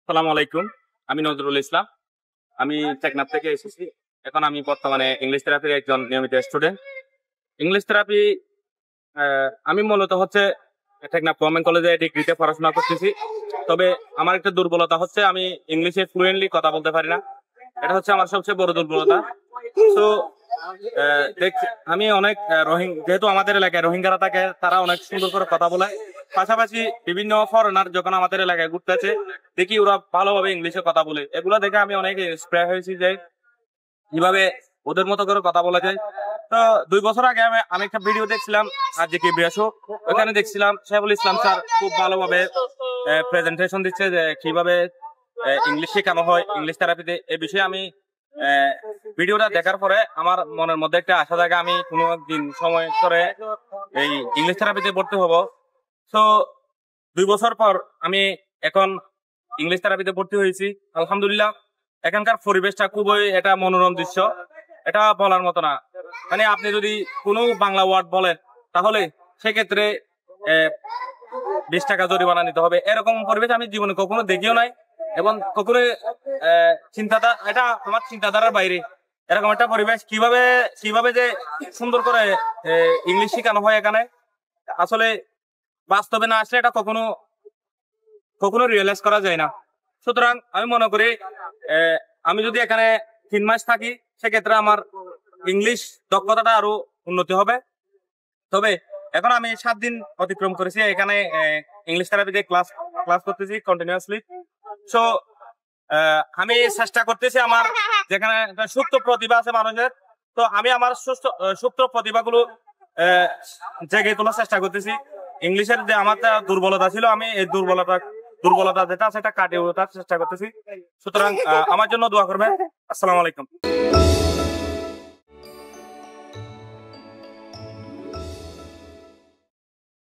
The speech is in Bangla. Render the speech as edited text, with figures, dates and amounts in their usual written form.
আসসালামু আলাইকুম। আমি নজরুল ইসলাম। আমি টেকনাফ থেকে এসেছি। এখন আমি বর্তমানে ইংলিশ থেরাপির একজন নিয়মিত স্টুডেন্ট। ইংলিশ থেরাপি আমি মূলত হচ্ছে টেকনাফ গভর্নমেন্ট কলেজে ডিগ্রিতে পড়াশোনা করতেছি। তবে আমার একটা দুর্বলতা হচ্ছে আমি ইংলিশে ফ্লুয়েন্টলি কথা বলতে পারি না। এটা হচ্ছে আমার সবচেয়ে বড় দুর্বলতা। তো আমি অনেক যেহেতু আমাদের এলাকায় রোহিঙ্গারা থাকে, তারা অনেক সুন্দর করে কথা বলে। পাশাপাশি বিভিন্ন ফরেনার যখন আমাদের এলাকায় ঘুরতে আছে, দেখি ওরা ভালোভাবে ইংলিশে কথা বলে। এগুলো দেখে আমি অনেক ইন্সপায়ার হয়েছি যে কিভাবে ওদের মতো করে কথা বলা যায়। তো 2 বছর আগে আমি একটা ভিডিও দেখছিলাম, আর যে কি বিয়াসো, ওখানে দেখছিলাম সাইফুল ইসলাম স্যার খুব ভালোভাবে প্রেজেন্টেশন দিচ্ছে যে কিভাবে ইংলিশ শেখানো হয় ইংলিশ থেরাপিতে। এই বিষয়ে আমি ভিডিওটা দেখার পরে আমার মনের মধ্যে একটা আশা জাগে আমি কোনো দিন সময় করে এই ইংলিশ থেরাপিতে ভর্তি হব। তো 2 বছর পর আমি এখন ইংলিশ থেরাপিতে ভর্তি হয়েছি। আলহামদুলিল্লাহ, এখানকার পরিবেশটা খুবই এটা মনোরম দৃশ্য, এটা বলার মতো না। মানে আপনি যদি কোনো বাংলা ওয়ার্ড বলেন তাহলে সেক্ষেত্রে 20 টাকা জরিমানা নিতে হবে। এরকম পরিবেশ আমি জীবনে কখনো দেখিও নাই, এবং কখনো এটা আমার চিন্তাধারার বাইরে। এরকম একটা পরিবেশ কিভাবে যে সুন্দর করে ইংলিশ শেখানো হয় এখানে, আসলে বাস্তবে না আসলে এটা কখনো রিয়েলাইজ করা যায় না। সুতরাং আমি মনে করি আমি যদি এখানে 3 মাস থাকি, সেক্ষেত্রে আমার ইংলিশ দক্ষতাটা আরো উন্নতি হবে। তবে এখন আমি 7 দিন অতিক্রম করেছি এখানে ইংলিশ থেরাপিতে ক্লাস করতেছি কন্টিনিউয়াসলি। সো আমি চেষ্টা করতেছি আমার যেখানে সুপ্ত প্রতিভা আছে মানুষের, তো আমি আমার সুপ্ত প্রতিভাগুলো জেগে তোলার চেষ্টা করতেছি। ইংলিশের যে আমার দুর্বলতা ছিল, আমি এই দুর্বলতা যেটা সেটা কাটিয়ে ওঠার চেষ্টা করতেছি। সুতরাং আমার জন্য দোয়া করবেন। আসসালামু আলাইকুম।